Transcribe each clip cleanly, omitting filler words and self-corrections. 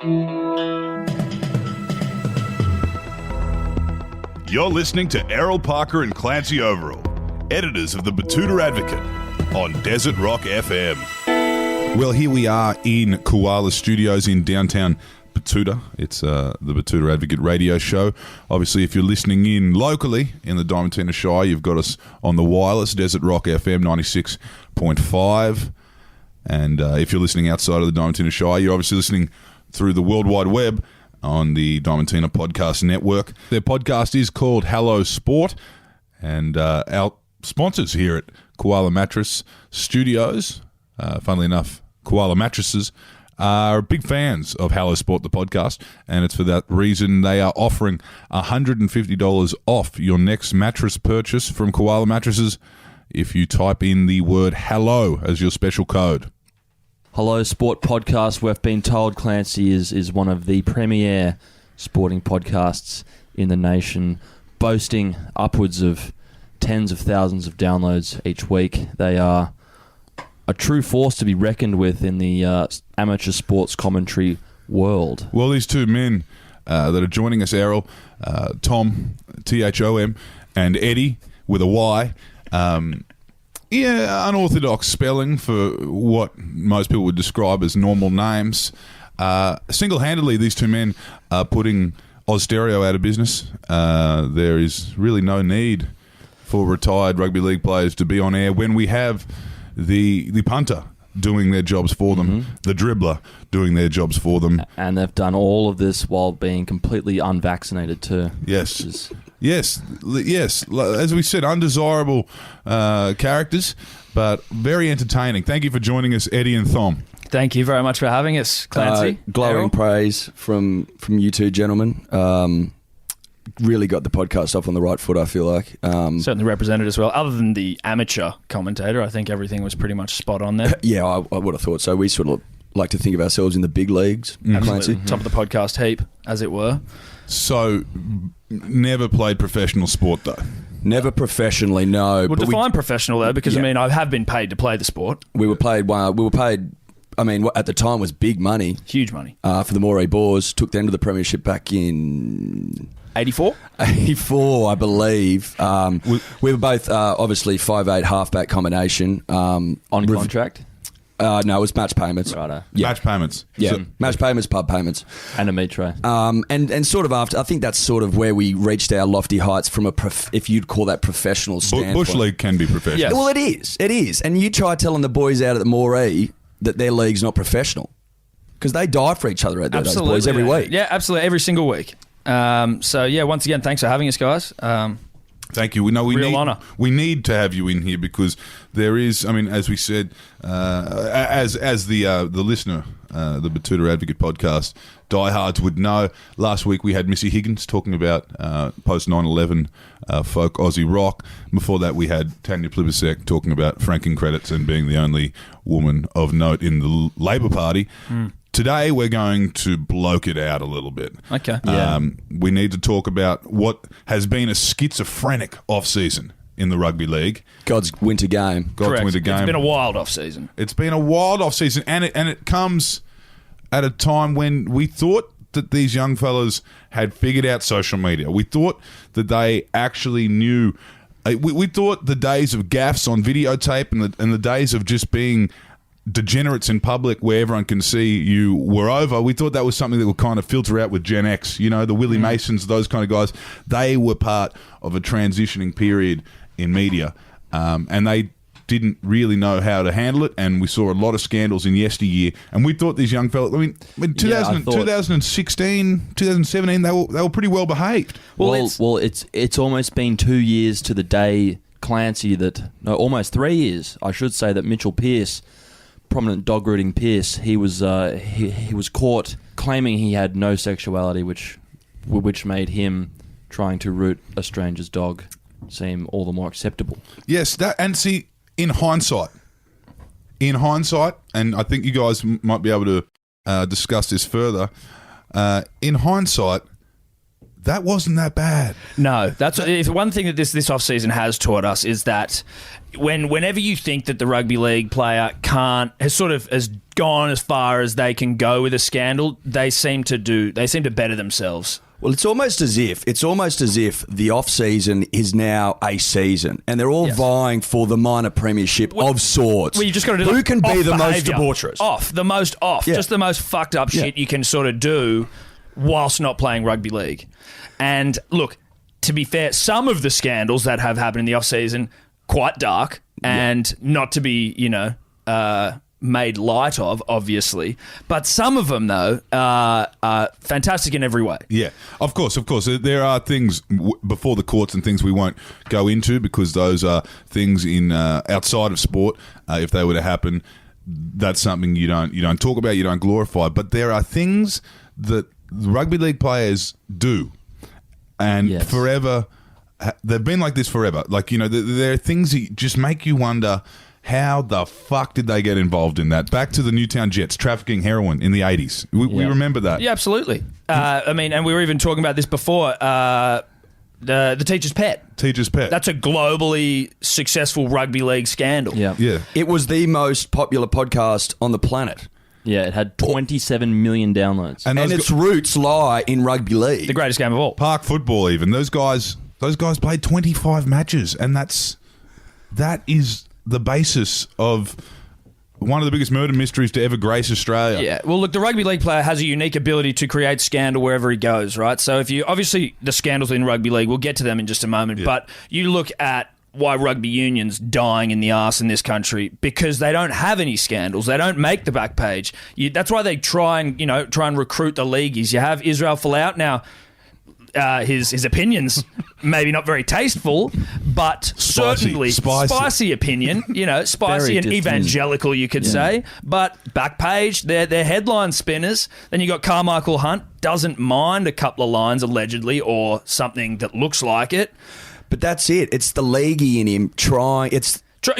You're listening to Errol Parker and Clancy Overall, editors of the Batuta Advocate, on Desert Rock FM. Well, here we are in Koala Studios in downtown Batuta. It's the Batuta Advocate radio show. Obviously, if you're listening in locally in the Diamantina Shire, you've got us on the wireless, Desert Rock FM 96.5. And if you're listening outside of the Diamantina Shire, you're obviously listening through the World Wide Web on the Diamantina Podcast Network. Their podcast is called Hello Sport, and our sponsors here at Koala Mattress Studios, funnily enough, Koala Mattresses, are big fans of Hello Sport, the podcast, and it's for that reason they are offering $150 off your next mattress purchase from Koala Mattresses if you type in the word hello as your special code. Hello Sport podcast, we've been told, Clancy, is one of the premier sporting podcasts in the nation, boasting upwards of tens of thousands of downloads each week. They are a true force to be reckoned with in the amateur sports commentary world. Well, these two men that are joining us, Errol, Tom, Thom, and Eddie, with a Y, unorthodox spelling for what most people would describe as normal names. Single-handedly, these two men are putting Austereo out of business. There is really no need for retired rugby league players to be on air when we have the punter doing their jobs for them, the dribbler doing their jobs for them. And they've done all of this while being completely unvaccinated too. Yes. Yes. As we said, undesirable characters, but very entertaining. Thank you for joining us, Eddie and Thom. Thank you very much for having us, Clancy. Glowing Errol. praise from you two gentlemen. Really got the podcast off on the right foot, I feel like. Certainly represented as well. Other than the amateur commentator, I think everything was pretty much spot on there. Yeah, I would have thought so. We sort of like to think of ourselves in the big leagues, Clancy. Top of the podcast heap, as it were. So, never played professional sport, though? Never professionally, no. Well, define professional, though, because, I mean, I have been paid to play the sport. We were paid, I mean, at the time was big money. Huge money. For the Moree Boars. Took them to the premiership back in 84? 84, I believe. We were both obviously 5'8" halfback combination. On contract? No, it was match payments. Righto. Yeah. Match payments. Yeah, So, match payments, pub payments. And a meat tray. And sort of after, I think that's sort of where we reached our lofty heights from if you'd call that professional standpoint. Bush League can be professional. Yes. Well, it is. And you try telling the boys out at the Moree that their league's not professional because they die for each other out there, those boys, every week. Yeah, absolutely, every single week. So, yeah, once again, thanks for having us, guys. Thank you. Real honour. We need to have you in here because there is, I mean, as we said, as the listener, the Batuta Advocate podcast, diehards would know, last week we had Missy Higgins talking about post 9/11 folk Aussie rock. Before that we had Tanya Plibersek talking about franking credits and being the only woman of note in the Labor Party. Today we're going to bloke it out a little bit. Okay. We need to talk about what has been a schizophrenic off-season in the rugby league. God's winter game. Correct. Winter game. It's been a wild off-season. It's been a wild off-season, and it comes at a time when we thought that these young fellas had figured out social media. We thought that they actually knew. We thought the days of gaffes on videotape and the days of just being degenerates in public where everyone can see you were over. We thought that was something that would kind of filter out with Gen X, the Willie Masons, those kind of guys. They were part of a transitioning period in media, and they didn't really know how to handle it, and we saw a lot of scandals in yesteryear, and we thought these young fellas, I mean, in 2016, 2017, they were pretty well behaved. Well, it's almost been 2 years to the day, Clancy, almost 3 years, I should say, that Mitchell Pearce, prominent dog rooting Pearce, he was caught claiming he had no sexuality, which made him trying to root a stranger's dog seem all the more acceptable. Yes, in hindsight, and I think you guys might be able to discuss this further. In hindsight, that wasn't that bad. No, that's if one thing that this offseason has taught us is that whenever you think that the rugby league player has gone as far as they can go with a scandal, they seem to better themselves. Well, it's almost as if the off season is now a season, and they're all vying for the minor premiership of sorts. Well, you just got to do who can be the most behaviour. debaucherous, the most just the most fucked up shit you can sort of do whilst not playing rugby league. And look, to be fair, some of the scandals that have happened in the off season quite dark and not to be made light of, obviously. But some of them, though, are fantastic in every way. Yeah, of course. There are things before the courts and things we won't go into because those are things in outside of sport. If they were to happen, that's something you don't talk about, you don't glorify. But there are things that rugby league players do, and forever they've been like this forever. Like, there are things that just make you wonder. How the fuck did they get involved in that? Back to the Newtown Jets trafficking heroin in the 80s. We remember that. Yeah, absolutely. And we were even talking about this before. The teacher's pet. Teacher's pet. That's a globally successful rugby league scandal. Yeah. It was the most popular podcast on the planet. Yeah, it had 27 million downloads. And its roots lie in rugby league. The greatest game of all. Park football even. Those guys played 25 matches, and that is the basis of one of the biggest murder mysteries to ever grace Australia. Yeah, well, look, the rugby league player has a unique ability to create scandal wherever he goes, right? So obviously the scandals in rugby league, we'll get to them in just a moment, but you look at why rugby union's dying in the arse in this country because they don't have any scandals. They don't make the back page. That's why they try and recruit the leagueies. You have Israel Folau now. His opinions maybe not very tasteful, but certainly spicy opinion. Spicy and evangelical, you could say. But back page, they're headline spinners. Then you got Carmichael Hunt, doesn't mind a couple of lines allegedly or something that looks like it. But that's it. It's the leaguey in him trying.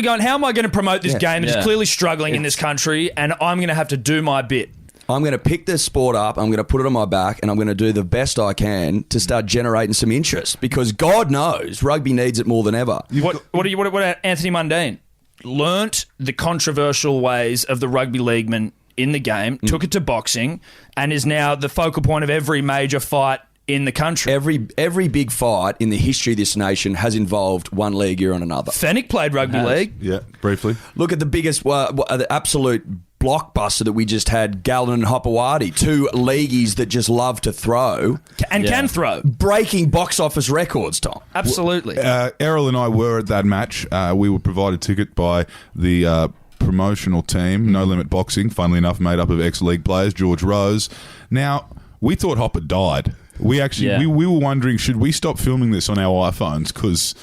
Going, how am I going to promote this game that is clearly struggling in this country, and I'm going to have to do my bit. I'm going to pick this sport up, I'm going to put it on my back, and I'm going to do the best I can to start generating some interest because God knows rugby needs it more than ever. What about Anthony Mundine? Learnt the controversial ways of the rugby leagueman in the game, took it to boxing, and is now the focal point of every major fight in the country. Every big fight in the history of this nation has involved one league or another. Fennick played rugby league. Yeah, briefly. Look at the biggest, the absolute blockbuster that we just had, Gallen and Hopewadi, two leagueies that just love to throw. And can throw. Breaking box office records, Tom. Absolutely. Errol and I were at that match. We were provided a ticket by the promotional team, No Limit Boxing, funnily enough made up of ex-league players, George Rose. Now, we thought Hopper died. We were wondering, should we stop filming this on our iPhones because...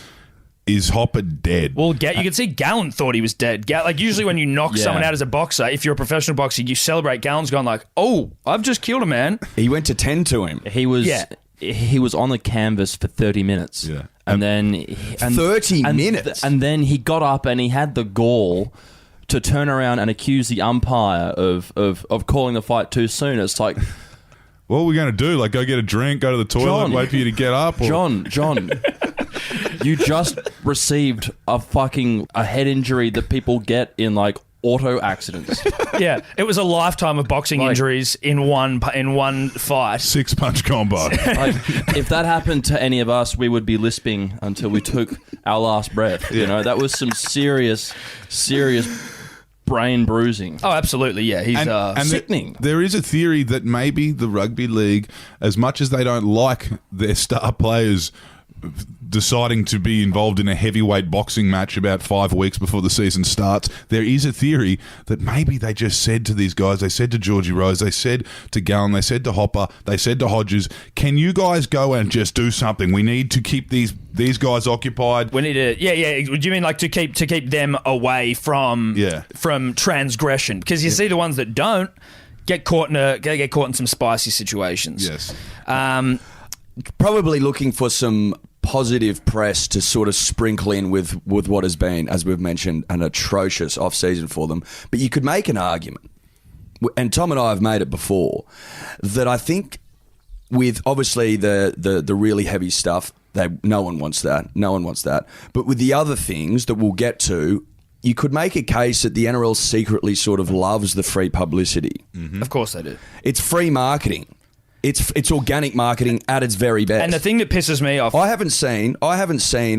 Is Hopper dead? Well, you can see Gallen thought he was dead. Usually when you knock someone out as a boxer, if you're a professional boxer, you celebrate. Gallen's gone like, oh, I've just killed a man. He went to 10 to him. He was on the canvas for 30 minutes. Yeah. And then... 30 minutes? And then he got up and he had the gall to turn around and accuse the umpire of calling the fight too soon. It's like... What are we going to do? Like, go get a drink, go to the toilet, wait for you to get up? Or? John, you just received a head injury that people get in, like, auto accidents. Yeah, it was a lifetime of boxing injuries in one fight. 6-punch combo. Like, if that happened to any of us, we would be lisping until we took our last breath. That was some serious brain bruising. Oh, absolutely, yeah. He's sickening. There is a theory that maybe the rugby league, as much as they don't like their star players deciding to be involved in a heavyweight boxing match about 5 weeks before the season starts, there is a theory that maybe they just said to these guys, they said to Georgie Rose, they said to Gallen, they said to Hopper, they said to Hodges, can you guys go and just do something? We need to keep these guys occupied. We need to, Do you mean like to keep them away from transgression? Because you see the ones that don't get caught in some spicy situations. Yes. Probably looking for some positive press to sort of sprinkle in with what has been, as we've mentioned, an atrocious off-season for them. But you could make an argument, and Tom and I have made it before, that I think with obviously the really heavy stuff, no one wants that. No one wants that. But with the other things that we'll get to, you could make a case that the NRL secretly sort of loves the free publicity. Mm-hmm. Of course they do. It's free marketing. It's organic marketing at its very best. And the thing that pisses me off, I haven't seen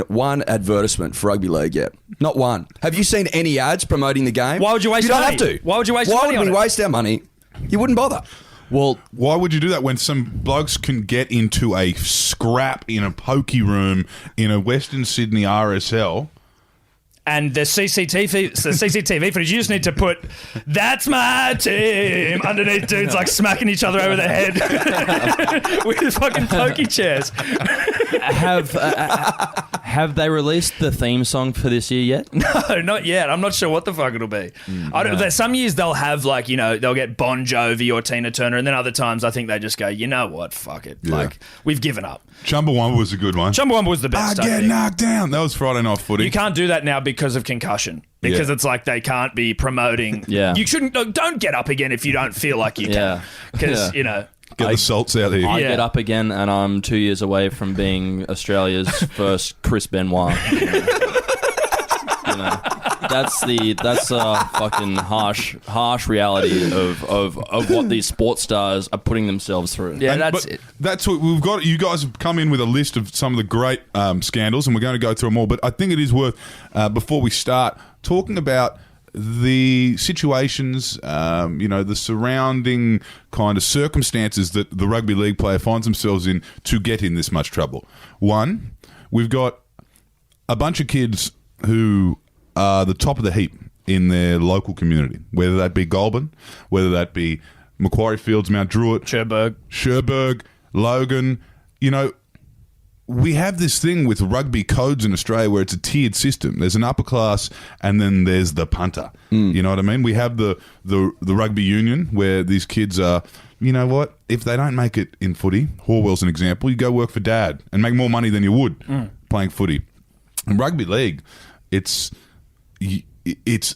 one advertisement for rugby league yet. Not one. Have you seen any ads promoting the game? Why would you waste You don't money? have to. Why would you waste money Why on would we it? waste our money? You wouldn't bother. Well, why would you do that when some blokes can get into a scrap in a pokey room in a Western Sydney RSL? And the CCTV footage, you just need to put "That's my team" underneath dudes like smacking each other over the head with fucking pokey chairs. Have they released the theme song for this year yet? No, not yet. I'm not sure what the fuck it'll be. I don't. Some years they'll have like, you know, they'll get Bon Jovi or Tina Turner, and then other times I think they just go, you know what, fuck it. Yeah. Like, we've given up. Chumbawamba was a good one. Chumbawamba was the best. I get knocked down. That was Friday Night Footy. You can't do that now because of concussion. Because it's like they can't be promoting. Yeah. You shouldn't. Don't get up again if you don't feel like you can. Yeah. Because, Yeah. you know. Get the salts out here. I Yeah. get up again, and I'm 2 years away from being Australia's first Chris Benoit. You know, that's a fucking harsh reality of what these sports stars are putting themselves through. Yeah, And- that's but it. That's what we've got. You guys have come in with a list of some of the great scandals, and we're going to go through them all. But I think it is worth, before we start, talking about the situations, the surrounding kind of circumstances that the rugby league player finds themselves in to get in this much trouble. One, we've got a bunch of kids who are the top of the heap in their local community, whether that be Goulburn, whether that be Macquarie Fields, Mount Druitt, Cherbourg, Logan. You know, we have this thing with rugby codes in Australia where it's a tiered system. There's an upper class and then there's the punter. You know what I mean? We have the rugby union where these kids are, you know what? If they don't make it in footy, Horwell's an example, you go work for dad and make more money than you would playing footy. In rugby league, it's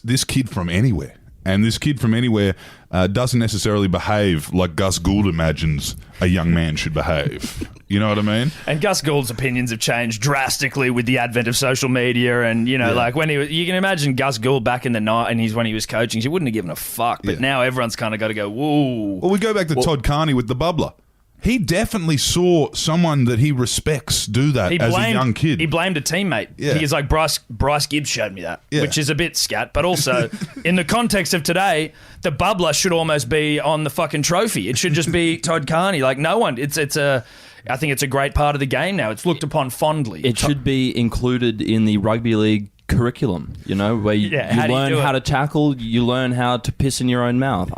this kid from anywhere. And this kid from anywhere doesn't necessarily behave like Gus Gould imagines a young man should behave. You know what I mean? And Gus Gould's opinions have changed drastically with the advent of social media, and like when you can imagine Gus Gould back in the night, and when he was coaching, he wouldn't have given a fuck. But now everyone's kind of got to go, whoa. Well, we go back to Todd Carney with the bubbler. He definitely saw someone that he respects do that as a young kid. He blamed a teammate. Yeah. He's like, Bryce Gibbs showed me that, Yeah. which is a bit scat. But also, in the context of today, the bubbler should almost be on the fucking trophy. It should just be Todd Carney. Like, no one. I think it's a great part of the game now. It's looked upon fondly. It should be included in the rugby league curriculum, you know, where you learn how to tackle, you learn how to piss in your own mouth.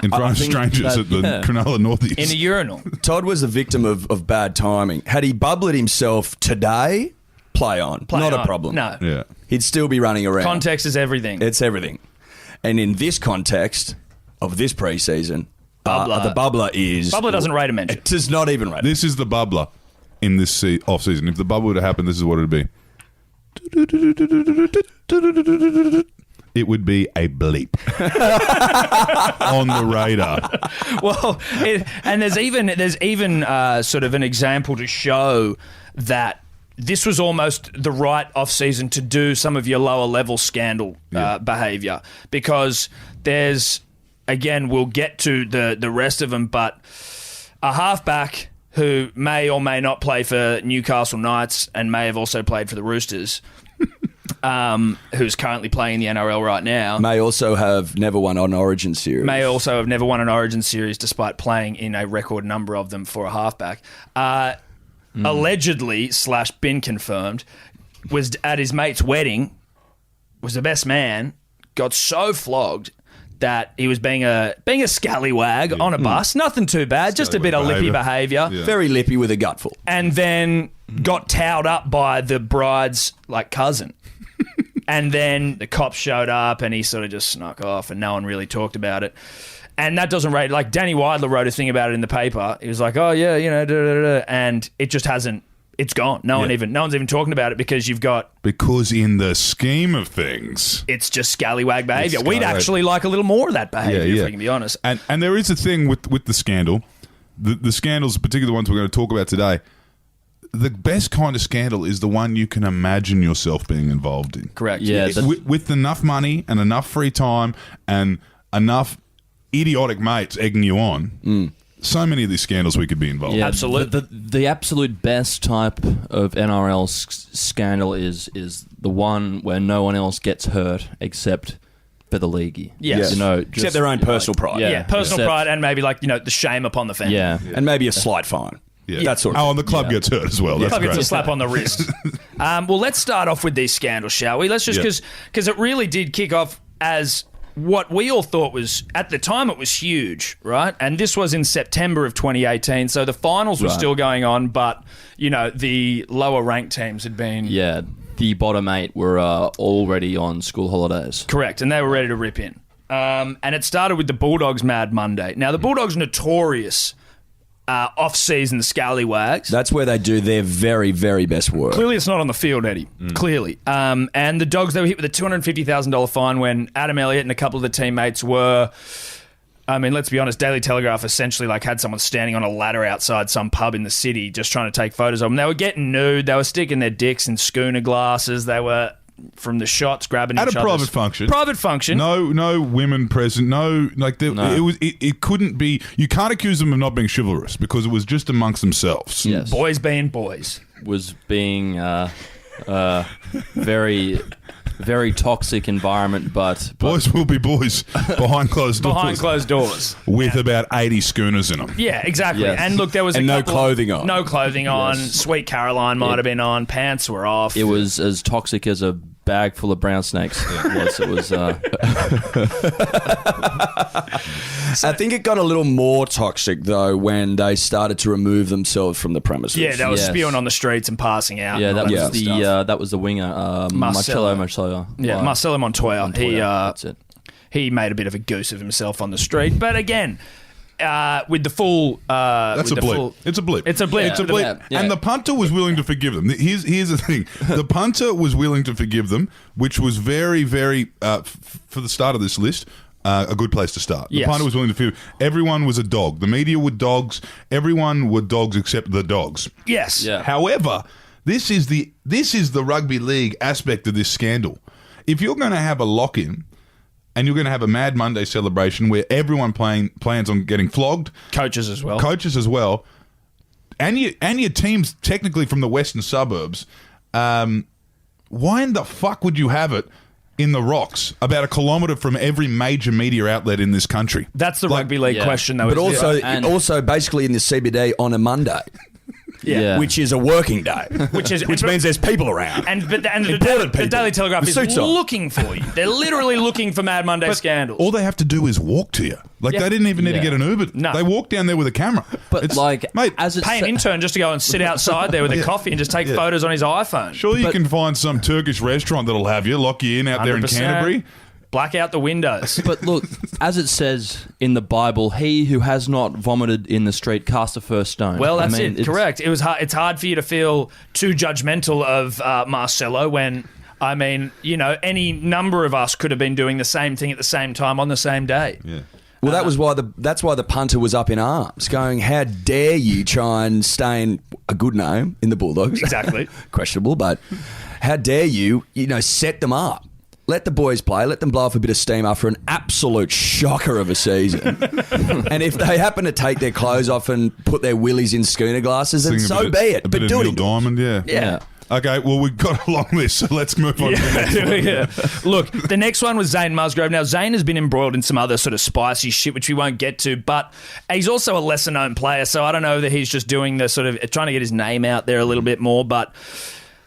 In front of strangers at the Cronulla Northies. in a urinal. Todd was a victim of bad timing. Had he bubbled himself today, play on. Not a problem. No. Yeah. He'd still be running around. Context is everything. It's everything. And in this context of this preseason, Bubbler. the bubbler is... Bubbler doesn't rate a mention. It does not even rate. This is the bubbler in this off-season. If the bubble would have happened, this is what it would be. It would be a bleep on the radar. Well, and there's even sort of an example to show that this was almost the right off-season to do some of your lower level scandal behaviour, because there's, again, we'll get to the rest of them, but a halfback who may or may not play for Newcastle Knights and may have also played for the Roosters, who's currently playing in the NRL right now. May also have never won an Origin series. May also have never won an Origin series despite playing in a record number of them for a halfback. Allegedly / been confirmed, was at his mate's wedding, was the best man, got so flogged that he was being a scallywag on a bus. Nothing too bad, just a bit of lippy behaviour. Yeah. Very lippy with a gutful. And then got towed up by the bride's cousin. And then the cops showed up and he sort of just snuck off and no one really talked about it. And that doesn't rate. Like, Danny Weidler wrote a thing about it in the paper. He was like, oh yeah, and it just hasn't. It's gone. No one's even talking about it because Because in the scheme of things, it's just scallywag behaviour. It's We'd scallywag. actually like a little more of that behaviour, if we can be honest. And there is a thing with the scandal the scandals, particularly the ones we're going to talk about today, the best kind of scandal is the one you can imagine yourself being involved in. Correct. Yeah, With enough money and enough free time and enough idiotic mates egging you on, so many of these scandals we could be involved in. Yeah, Absolutely. The absolute best type of NRL scandal is the one where no one else gets hurt except for the leaguey. Yes. Except their own personal pride. Yeah, personal except- pride and maybe the shame upon the family. Yeah. And maybe a slight fine. Yeah. That sort of and the club gets hurt as well. That's Club gets great. a slap on the wrist. Well, let's start off with these scandals, shall we? Let's just because it really did kick off as what we all thought was, at the time, it was huge, right? And this was in September of 2018, so the finals were still going on, but the lower ranked teams had been the bottom 8 were already on school holidays. correct, and they were ready to rip in. And it started with the Bulldogs' Mad Monday. Now, the Bulldogs are notorious off-season scallywags. That's where they do their very, very best work. Clearly, it's not on the field, Eddie. Clearly. And the Dogs, they were hit with a $250,000 fine when Adam Elliott and a couple of the teammates were... I mean, let's be honest, Daily Telegraph essentially had someone standing on a ladder outside some pub in the city just trying to take photos of them. They were getting nude. They were sticking their dicks in schooner glasses. They were... from the shots, grabbing At each a other's... private function. No women present. It couldn't be. You can't accuse them of not being chivalrous because it was just amongst themselves. Yes. Boys being boys. Was being very, very toxic environment, but Boys will be boys behind closed doors. Behind closed doors. with about 80 schooners in them. Yeah, exactly. Yes. And look, there was And no couple clothing on. No clothing on. Yes. Sweet Caroline might have been on. Pants were off. it was as toxic as a bag full of brown snakes. It was. I think it got a little more toxic, though, when they started to remove themselves from the premises. Yeah, they were Yes. spewing on the streets and passing out. Yeah, and all that was sort of the stuff. that was the winger, Marcelo Montoya. Yeah, Marcelo Montoya. That's it. He made a bit of a goose of himself on the street, but again, with the full. That's a blip. It's a blip. It's a blip. It's a blip. Yeah. And the punter was willing to forgive them. Here's the thing. The punter was willing to forgive them, which was very, very, for the start of this list, a good place to start. The Yes. punter was willing to forgive. Everyone was a dog. The media were dogs. Everyone were dogs except the dogs. Yes. Yeah. However, this is the rugby league aspect of this scandal. If you're going to have a lock-in and you're going to have a Mad Monday celebration where everyone plans on getting flogged, Coaches as well. coaches as well, and your team's technically from the western suburbs, why in the fuck would you have it in the rocks about a kilometre from every major media outlet in this country? That's the rugby league yeah. question, though. But isn't it? also basically in the CBD on a Monday, Yeah. which is a working day, Which means there's people around. the people. Daily Telegraph The is suits on. looking for you. They're literally looking for Mad Monday scandals. All they have to do is walk to you. Like, Yeah. they didn't even need to Yeah. get an Uber. No. They walk down there with a camera. But mate, as it Pay an intern just to go and sit outside there with a coffee and just take photos on his iPhone. sure you can find some Turkish restaurant that'll have you, lock you in out there in 100%. Canterbury. Black out the windows. But look, as it says in the Bible, he who has not vomited in the street cast the first stone. Well, that's I mean, it. it's- Correct. It was hard. It's hard for you to feel too judgmental of Marcelo when, I mean, any number of us could have been doing the same thing at the same time on the same day. Yeah. Well, that's why the punter was up in arms, going, "How dare you try and stain a good name in the Bulldogs?" Exactly. Questionable, but how dare you set them up? Let the boys play. Let them blow off a bit of steam after an absolute shocker of a season. And if they happen to take their clothes off and put their willies in schooner glasses, then Sing a so bit be of- it. A But bit do of it Neil indoors. Diamond, yeah. Yeah. Okay, well, we've got a long list, so let's move on to the next one. Yeah. Look, the next one was Zane Musgrove. Now, Zane has been embroiled in some other sort of spicy shit, which we won't get to, but he's also a lesser-known player, so I don't know that he's just doing the sort of trying to get his name out there a little bit more, but...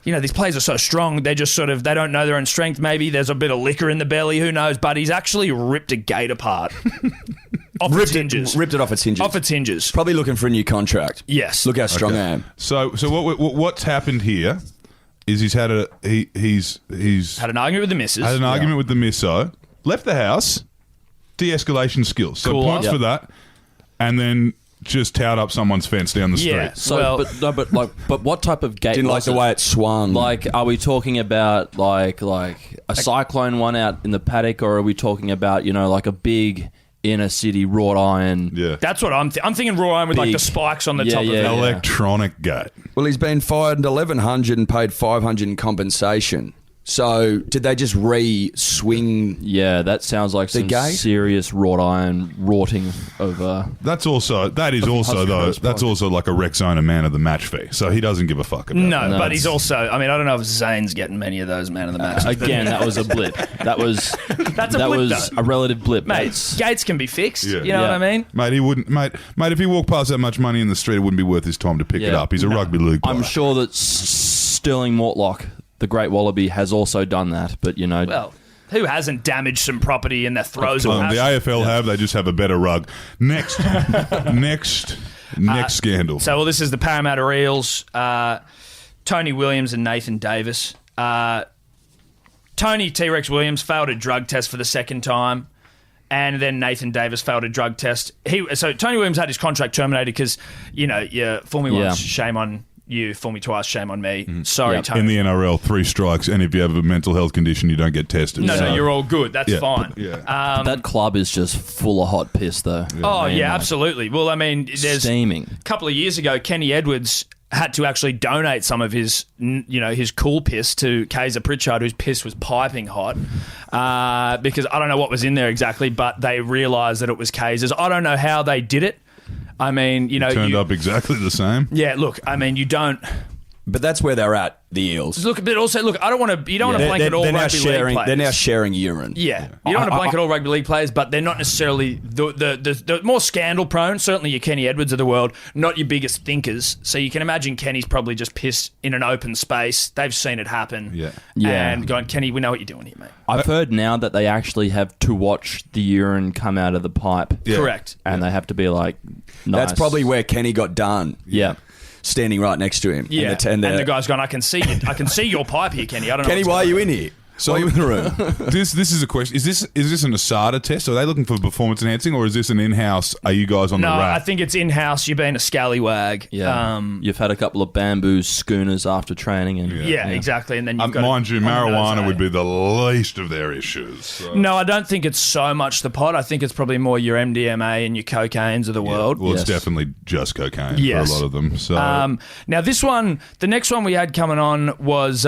these players are so strong, they just they don't know their own strength. Maybe there's a bit of liquor in the belly, who knows? But he's actually ripped a gate apart. Its hinges. Ripped it off its hinges. Off its hinges. Probably looking for a new contract. Yes. Look how strong Okay. I am. So what's happened here is he's had he's Had an argument with the missus. had an argument with the misso, left the house, de-escalation skills. So Cool. points Yep. for that, and then just towed up someone's fence down the street. Yeah. So, Well- but what type of gate? Didn't like was the it? way it swung. Like, are we talking about like a cyclone one out in the paddock, or are we talking about like a big inner city wrought iron. Yeah. That's what I'm thinking raw iron with like Big. the spikes on the Yeah, top of yeah, it. yeah. Electronic gate. Well, he's been fined $1,100 and paid $500 in compensation. So did they just re-swing? Yeah, that sounds like some gate? serious wrought iron rotting of. That is also though. That's also like a Rex owner man of the match fee. So he doesn't give a fuck about. No, No, but it's- he's also. I mean, I don't know if Zane's getting many of those man of the match. Again, that was a blip. That was That's a that blip, was though. a relative blip, Mate, That's- gates can be fixed. Yeah. You know what Yeah. I mean? Mate, he wouldn't. Mate, if he walked past that much money in the street, it wouldn't be worth his time to pick it Yeah. up. He's a rugby league player. I'm sure that Sterling Mortlock, the great Wallaby, has also done that. But you know, Well, who hasn't damaged some property and that throws The it? AFL have. They just have a better rug. Next scandal. So, well, this is the Parramatta Eels. Tony Williams and Nathan Davis. Tony T-Rex Williams failed a drug test for the second time, and then Nathan Davis failed a drug test. So Tony Williams had his contract terminated because, you fool me once, shame on you. Fool me twice, shame on me. Sorry, Yep. Tony. In the NRL, 3 strikes, and if you have a mental health condition, you don't get tested. No, So- you're all good. That's Yeah. fine. Yeah. that club is just full of hot piss, though. Oh, Man, yeah, like, absolutely. Well, I mean, there's steaming. a couple of years ago, Kenny Edwards had to actually donate some of his, his cool piss to Kaiser Pritchard, whose piss was piping hot, because I don't know what was in there exactly, but they realised that it was Kaiser's. I don't know how they did it. I mean, Turned up exactly the same. Yeah, look, I mean, you don't But that's where they're at, the Eels. look. But also, look, I don't want to. You don't want to blanket all now rugby sharing, league players. they're now sharing urine. Yeah, you don't want to blanket all rugby league players, but they're not necessarily the more scandal prone. Certainly, your Kenny Edwards of the world, not your biggest thinkers. So you can imagine Kenny's probably just pissed in an open space. They've seen it happen. Yeah. And going, Kenny, we know what you're doing here, mate. I've heard now that they actually have to watch the urine come out of the pipe. Yeah. Correct. And they have to be like, nice. That's probably where Kenny got done. Yeah. Standing right next to him. Yeah, And and the guy's gone, I can see your pipe here, Kenny. I don't know. Kenny, what's why are going you on." in here? Why are you in the room? This is a question. Is this an ASADA test? Are they looking for performance enhancing, or is this an in-house? Are you guys on No, the I rack? think it's in-house. You're being a scallywag. Yeah. You've had a couple of bamboo schooners after training. And Yeah, exactly. And then you've got mind you, on the nose, marijuana eh? would be the least of their issues. So. No, I don't think it's so much the pot. I think it's probably more your MDMA and your cocaines of the world. Well, Yes. it's definitely just cocaine Yes. for a lot of them. So Now, the next one we had coming on was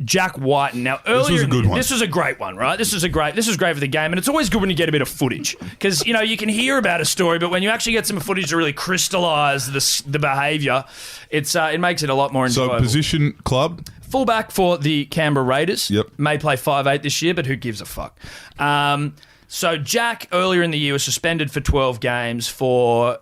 Jack Whiten. Now, earlier, was a good one. This was a great one, right? This is great for the game, and it's always good when you get a bit of footage because you can hear about a story, but when you actually get some footage to really crystallise the behaviour, it makes it a lot more enjoyable. so position club. Fullback for the Canberra Raiders. Yep. May play 5'8" this year, but who gives a fuck? So Jack earlier in the year was suspended for 12 games for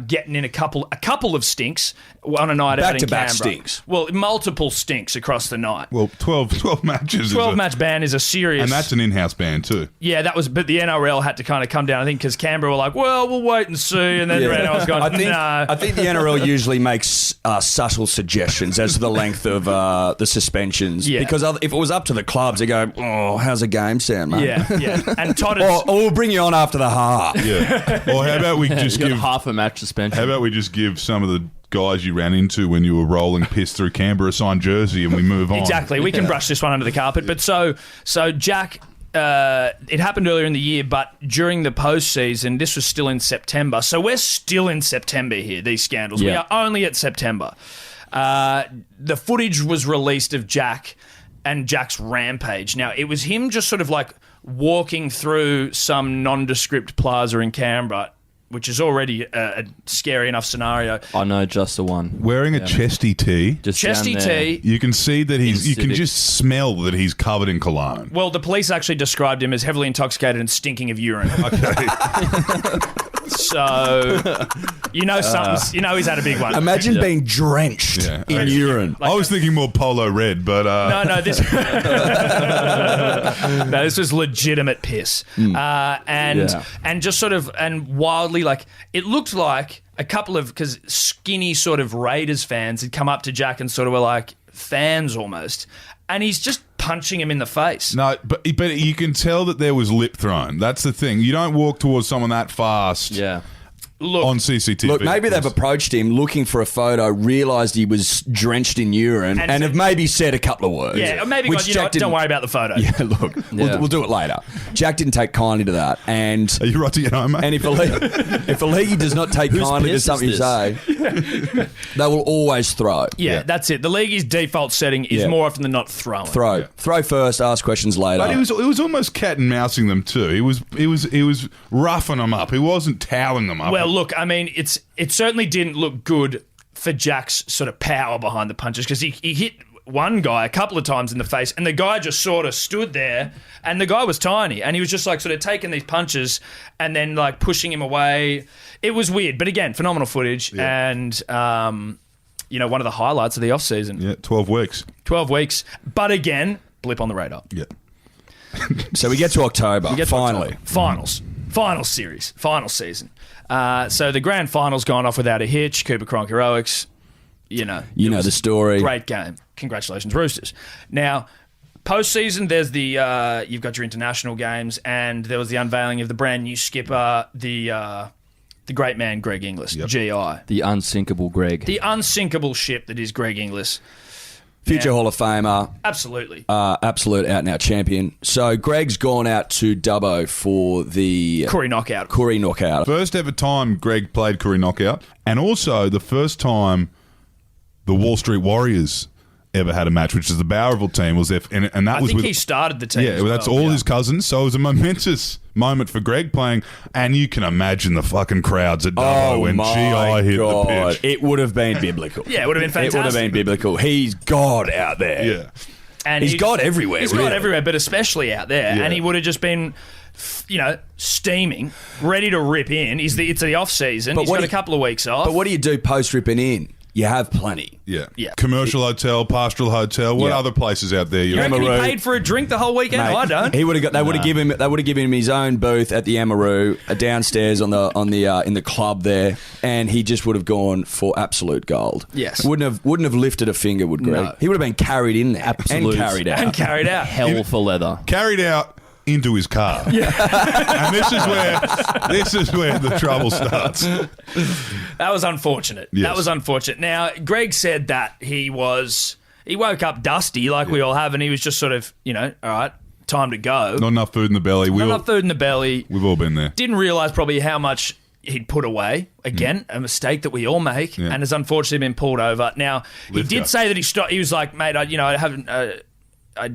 getting in a couple of stinks on a night out in Back-to-back Canberra. stinks. Well, multiple stinks across the night. Well, 12 matches. 12 match ban is a serious. and that's an in-house ban too. Yeah, that was. But the NRL had to kind of come down, I think, because Canberra were like, "Well, we'll wait and see," and then the NRL's gone, "No." I think the NRL usually makes subtle suggestions as to the length of the suspensions. Yeah. Because if it was up to the clubs, they go, "Oh, how's the game sound, mate?" Yeah. And Todd is, Or we'll bring you on after the half. Yeah. Or how about we just you got give? half a match suspension. How about we just give some of the guys you ran into when you were rolling piss through Canberra a signed jersey and we move on? Exactly. We can brush this one under the carpet. But so Jack, it happened earlier in the year, but during the postseason, this was still in September. So we're still in September here, these scandals. We Yeah. are only at September. The footage was released of Jack and Jack's rampage. Now, it was him just sort of like walking through some nondescript plaza in Canberra, which is already a scary enough scenario. I know just the one. Wearing a chesty tee. Just Chesty down there. tee. You can see that you can Civic. just smell that he's covered in cologne. Well, the police actually described him as heavily intoxicated and stinking of urine. Okay. So, something. He's had a big one. Imagine being drenched Yeah. in urine. I was thinking more polo red, but this was legitimate piss, and just sort of and wildly like it looked like a couple of because skinny sort of Raiders fans had come up to Jack and sort of were like fans almost, and he's just punching him in the face. no, but you can tell that there was lip thrown. That's the thing. You don't walk towards someone that fast. Yeah. Look, on CCTV. Look, maybe they've approached him looking for a photo, realised he was drenched in urine, and have maybe said a couple of words. Yeah, or maybe Which gone, don't worry about the photo. Yeah, look, We'll do it later. Jack didn't take kindly to that, and Are you right to get home, mate? and if a league does not take kindly to piss is something you say, they will always throw. Yeah, that's it. The league's default setting is Yeah. more often than not throwing. Throw first, ask questions later. But it was almost cat and mousing them too. He was roughing them up. He wasn't toweling them up. Well, look, I mean, it certainly didn't look good for Jack's sort of power behind the punches because he hit one guy a couple of times in the face and the guy just sort of stood there and the guy was tiny and he was just like sort of taking these punches and then like pushing him away. It was weird. But again, phenomenal footage and, you know, one of the highlights of the off-season. yeah, 12 weeks. 12 weeks. But again, blip on the radar. Yeah. So we get to October. We get to finally. October. Finals. Final series. Final season. So the grand final's gone off without a hitch. Cooper Cronk heroics. You know the story. Great game. Congratulations, Roosters. Now, postseason, there's the you've got your international games, and there was the unveiling of the brand new skipper, the great man Greg Inglis, GI, The unsinkable Greg. the unsinkable ship that is Greg Inglis. Future Yeah. Hall of Famer. Absolutely. Absolute out-and-out champion. So Greg's gone out to Dubbo for the Corey knockout. Corey knockout. First ever time Greg played Curry knockout, and also the first time the Wall Street Warriors ever had a match, which is the Bowerville team, was there, and that I was think with he started the team. yeah, as that's well, all yeah. his cousins. So it was a momentous moment for Greg playing, and you can imagine the fucking crowds at Dubbo when GI hit the pitch. It would have been biblical. Yeah, it would have been fantastic. It would have been biblical. He's God out there. Yeah. And He's God everywhere, He's really. God everywhere, but especially out there. Yeah. And he would have just been, you know, steaming, ready to rip in. It's the off season. He's got a couple of weeks off. But what do you do post ripping in? You have plenty. Yeah. Yeah. Commercial hotel, pastoral hotel. What Yeah. other places out there? you reckon he Amaroo. paid for a drink the whole weekend? Mate, I don't. He would have got. They would have given him. They would have given him his own booth at the Amaroo, downstairs on the in the club there, and he just would have gone for absolute gold. Yes. Wouldn't have lifted a finger, would Greg? No. He would have been carried in there Absolute. and carried out. And carried out. Hell for leather. Carried out into his car. And this is where the trouble starts. That was unfortunate. Yes. That was unfortunate. Now, Greg said that he woke up dusty like we all have, and he was just sort of, you know, all right, time to go. Not enough food in the belly. Not enough food in the belly. We've all been there. Didn't realise probably how much he'd put away. Again, a mistake that we all make, Yeah. and has unfortunately been pulled over. Now, he Lift did up. say that he stopped. He was like, mate, I haven't.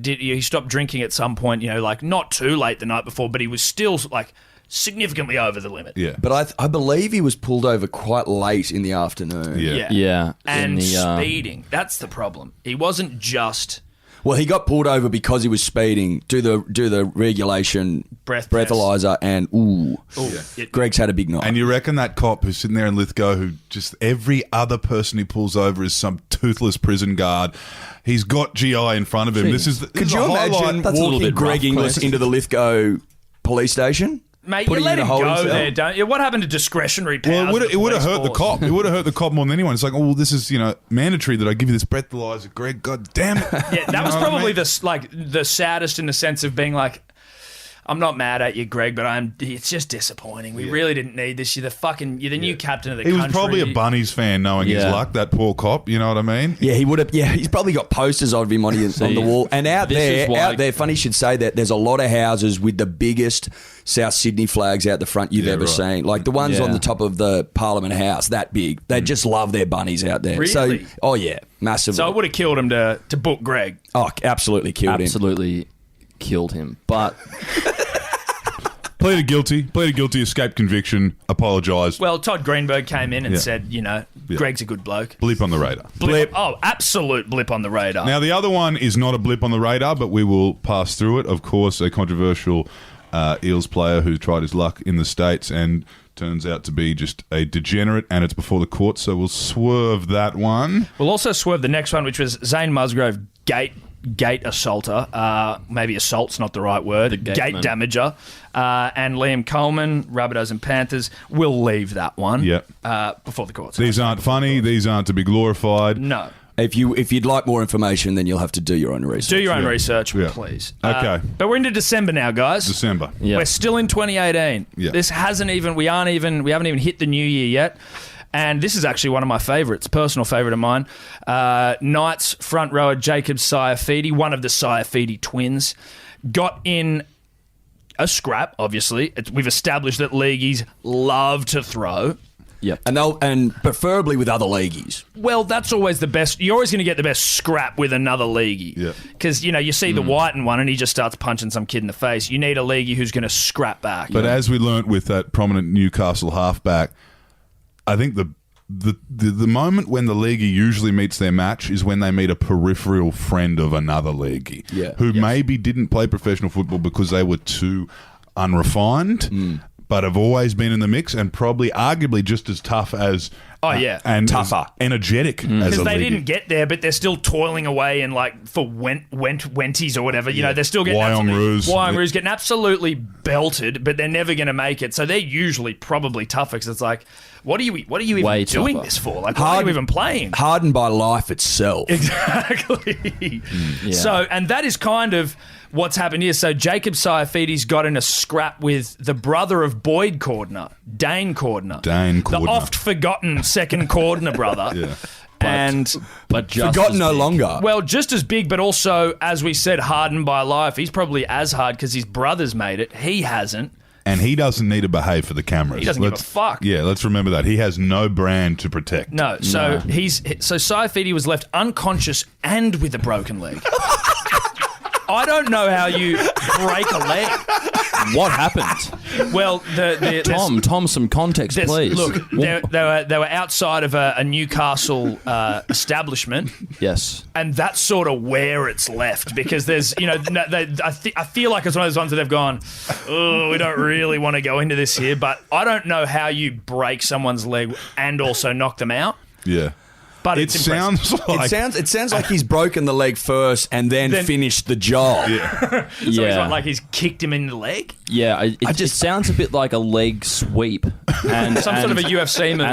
He stopped drinking at some point. You know, like not too late the night before, but he was still like significantly over the limit. Yeah. But I believe he was pulled over quite late in the afternoon. Yeah. Yeah. And in the, speeding. That's the problem. He wasn't just Well, he got pulled over because he was speeding. Do the regulation breathalyzer, and Greg's had a big night. And you reckon that cop who's sitting there in Lithgow, who just every other person he pulls over is some toothless prison guard. He's got GI in front of him. This is Could you imagine That's a little walking bit Greg rough, Inglis Clancy. into the Lithgow police station? Mate, Putting you let in a him holding go cell? there, don't you? What happened to discretionary powers? Well, it would have of hurt the police cop. force? It would have hurt the cop more than anyone. It's like, oh, well, this is mandatory that I give you this breathalyzer, Greg. God damn it! Yeah, that was know what I probably mean? the saddest in the sense of being like, I'm not mad at you, Greg, but it's just disappointing. We really didn't need this. You're the new captain of the He country. was probably a Bunnies fan, knowing his Yeah. luck. That poor cop. You know what I mean? Yeah, he would have. Yeah, he's probably got posters of him on the wall. And out this is why- there, funny you should say that. There's a lot of houses with the biggest South Sydney flags out the front you've ever right. seen. Like the ones Yeah. on the top of the Parliament House, that big. They just love their bunnies out there. Really? So, oh yeah, massively. So it would have killed him to book Greg. Oh, absolutely killed him. Absolutely killed him. But Pleaded guilty, escaped conviction, apologised. Well, Todd Greenberg came in and Yeah. said, Greg's a good bloke. Blip on the radar. Blip. Oh, absolute blip on the radar. Now, the other one is not a blip on the radar, but we will pass through it. Of course, a controversial Eels player who tried his luck in the States and turns out to be just a degenerate, and it's before the court, so we'll swerve that one. We'll also swerve the next one, which was Zane Musgrove, gate assaulter. Maybe assault's not the right word. The Gate gateman. damager. And Liam Coleman, Rabbitohs and Panthers. We'll leave that one Yep. before the courts. These aren't funny. These aren't to be glorified. No. If you'd like more information, then you'll have to do your own research. Do your own research, Yeah. please. Okay. But we're into December now, guys. December. Yeah. We're still in 2018. Yeah. This haven't even hit the new year yet. And this is actually one of my favourites, personal favourite of mine. Knights front rower Jacob Saifidi, one of the Saifidi twins, got in a scrap, obviously. We've established that leagueies love to throw. Yep. And preferably with other leagueies. Well, that's always the best. You're always going to get the best scrap with another leaguey. Yeah. Because, you see the Whiten one and he just starts punching some kid in the face. You need a leaguey who's going to scrap back. But as we learnt with that prominent Newcastle halfback, I think the moment when the leaguey usually meets their match is when they meet a peripheral friend of another leaguey who maybe didn't play professional football because they were too unrefined, but have always been in the mix and probably arguably just as tough as and tougher, energetic as a because they leaguey. didn't get there, but they're still toiling away and for Wenties or whatever. They're still getting Wyongroos getting absolutely belted, but they're never going to make it. So they're usually probably tougher because it's like, what are you even Way doing tougher. this for? Like, why are you even playing? Hardened by life itself. Exactly. Yeah. So, and that is kind of what's happened here. So Jacob Saifidi's got in a scrap with the brother of Boyd Cordner, Dane Cordner. Dane The Cordner. oft-forgotten second Cordner brother. Yeah. But just Forgotten as no big. longer. Well, just as big, but also, as we said, hardened by life. He's probably as hard because his brother's made it. He hasn't. And he doesn't need to behave for the cameras. He doesn't give a fuck. Yeah, let's remember that. He has no brand to protect. No. So Saifidi was left unconscious and with a broken leg. I don't know how you break a leg. What happened? Well, Tom, some context, please. Look, they were outside of a Newcastle establishment. Yes. And that's sort of where it's left because there's, I feel like it's one of those ones that they've gone, oh, we don't really want to go into this here, but I don't know how you break someone's leg and also knock them out. Yeah. But It it's impressive. sounds like... It sounds like he's broken the leg first and then finished the job. Yeah. So he's not like he's kicked him in the leg. Yeah, it sounds a bit like a leg sweep, and Some sort of a UFC move.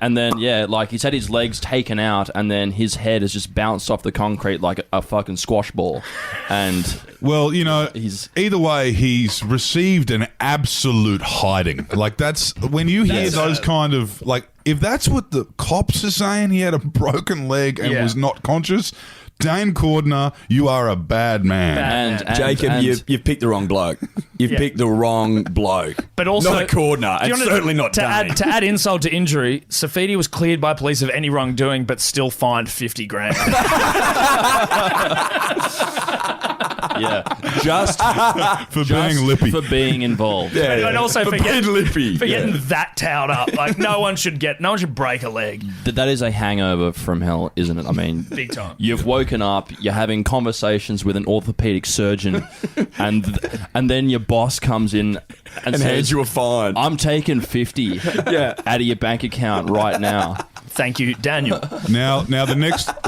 and then like he's had his legs taken out, and then his head has just bounced off the concrete like a fucking squash ball, and Well, He's- either way, he's received an absolute hiding. Like, that's... When you hear those kind of... Like, if that's what the cops are saying, he had a broken leg and was not conscious... Dane Cordner, you are a bad man. and Jacob, and- you've picked the wrong bloke. You've picked the wrong bloke. But also, not a Cordner, do you and wanna- certainly not to Dane. add insult to injury. Safidi was cleared by police of any wrongdoing, but still fined $50,000. yeah, Just For being lippy. for being involved. And also For being lippy. for getting that towed up. Like no one should break a leg. That is a hangover from hell, isn't it? I mean, Big time. You've woken up, you're having conversations with an orthopedic surgeon, and then your boss comes in and says, hands you a fine. I'm taking 50 out of your bank account right now. Thank you, Daniel. Now the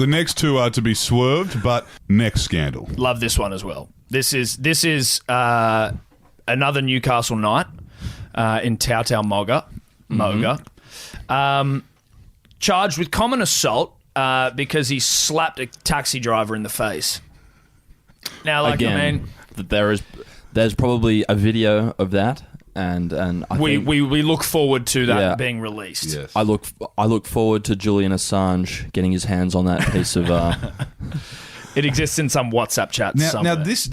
next two are to be swerved, but next scandal. Love this one as well. This is another Newcastle Knight in Tautau Moga. Charged with common assault because he slapped a taxi driver in the face. Now, Again, there's probably a video of that, and I think we look forward to that Yeah. being released. Yes. I look forward to Julian Assange getting his hands on that piece of. It exists in some WhatsApp chat somewhere. Now this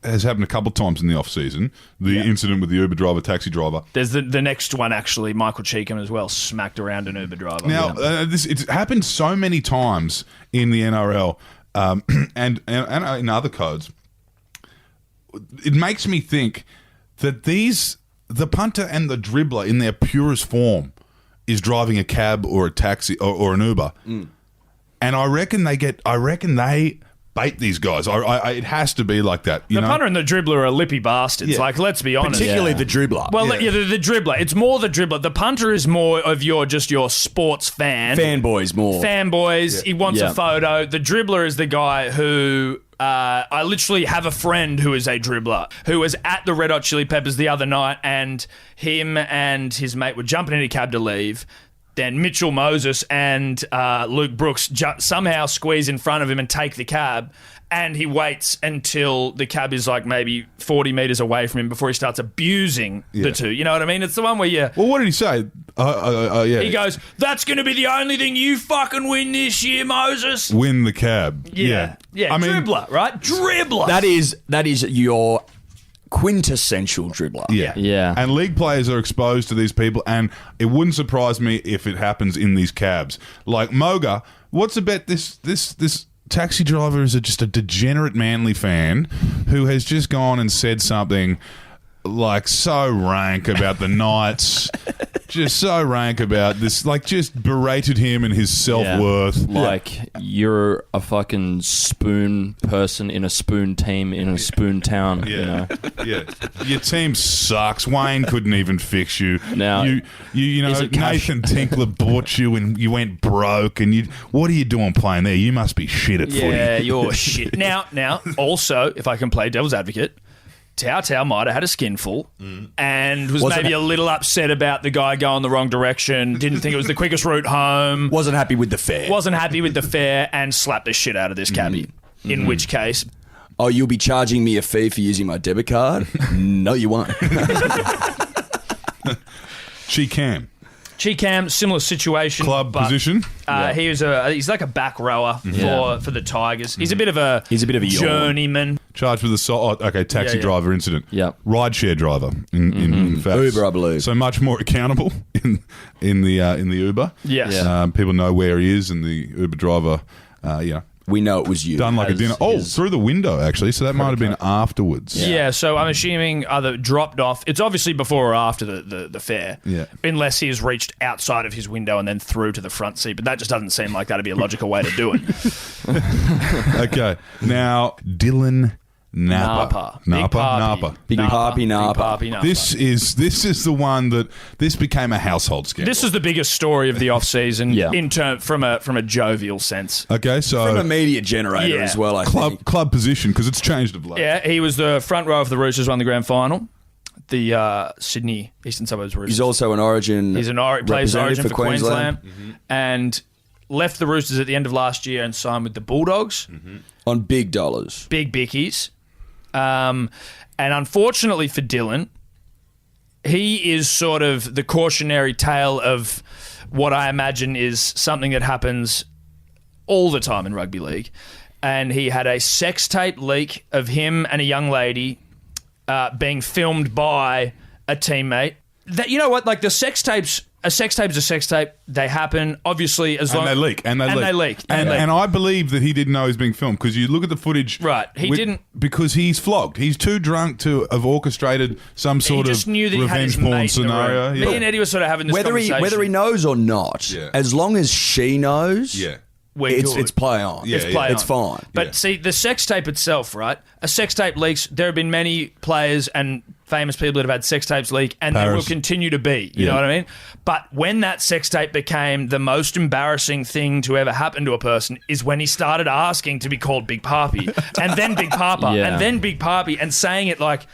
has happened a couple of times in the off season. The incident with the Uber driver, taxi driver. There's the next one, actually, Michael Cheekham as well, smacked around an Uber driver. Now it's happened so many times in the NRL and in other codes. It makes me think that the punter and the dribbler in their purest form is driving a cab or a taxi or an Uber, and I reckon they bait these guys. It has to be like that. The punter and the dribbler are lippy bastards. Yeah. Like, let's be honest. Particularly the dribbler. Well, the dribbler. It's more the dribbler. The punter is more of your sports fan. Fanboys more. Fanboys. He wants Yeah. a photo. The dribbler is the guy who... I literally have a friend who is a dribbler who was at the Red Hot Chili Peppers the other night, and him and his mate were jumping in a cab to leave. then Mitchell Moses and Luke Brooks somehow squeeze in front of him and take the cab. And he waits until the cab is like maybe 40 metres away from him before he starts abusing the two. You know what I mean? It's the one where you... Well, what did he say? Yeah. He goes, that's going to be the only thing you fucking win this year, Moses. Win the cab. Yeah. I mean, dribbler, right? Dribbler. That is your quintessential dribbler. Yeah. And league players are exposed to these people, and it wouldn't surprise me if it happens in these cabs. Like Moga, what's the bet this taxi driver is just a degenerate Manly fan who has just gone and said something like so rank about the Knights, just so rank about this, like just berated him and his self-worth. Like, you're a fucking spoon person in a spoon team in a spoon town, you know? Yeah. Your team sucks. Wayne couldn't even fix you. Now, you know, Nathan Tinkler bought you and you went broke, and what are you doing playing there? You must be shit at footy. Yeah, you're shit. Now, also, if I can play devil's advocate, Tao might have had a skinful and was maybe a little upset about the guy going the wrong direction, didn't think it was the quickest route home. Wasn't happy with the fare. And slapped the shit out of this cabbie. In which case... Oh, you'll be charging me a fee for using my debit card? No, you won't. Chicam, similar situation. Club position? He's like a back rower for the Tigers. He's a bit of a journeyman. Charged with taxi driver incident. Yeah. Rideshare driver in fact. Uber, I believe. So much more accountable in the Uber. Yes. Yeah. People know where he is, and the Uber driver, we know it was you. done like a dinner. Through the window, actually. So that might have been afterwards. Yeah, so I'm assuming either dropped off. It's obviously before or after the fair. Yeah. Unless he has reached outside of his window and then through to the front seat. But that just doesn't seem like that'd be a logical way to do it. Okay. Now, Dylan Napa. Big Papi Napa. This is the one that this became a household scandal. This is the biggest story of the off season from a jovial sense. Okay, so From a media generator as well, I think. club position, because it's changed of late. Yeah, he was the front row of the Roosters, won the grand final. The Sydney Eastern Suburbs Roosters. He's also an Origin. Plays Origin for Queensland. And left the Roosters at the end of last year and signed with the Bulldogs on big dollars. Big bickies. And unfortunately for Dylan, he is sort of the cautionary tale of what I imagine is something that happens all the time in rugby league. And he had a sex tape leak of him and a young lady being filmed by a teammate. That, you know what? Like, the sex tapes... A sex tape is a sex tape. They happen, obviously, as long... And they leak. And I believe that he didn't know he was being filmed, because you look at the footage... Right, he didn't... Because he's flogged. He's too drunk to have orchestrated some sort of revenge porn scenario. Me and Eddie were sort of having this conversation. Whether he knows or not, as long as she knows... It's play on. It's fine. But see, the sex tape itself, right? A sex tape leaks. There have been many players and famous people that have had sex tapes leak, and there will continue to be. You know what I mean? But when that sex tape became the most embarrassing thing to ever happen to a person is when he started asking to be called Big Papi, and then Big Papa, and then Big Papi, and saying it like,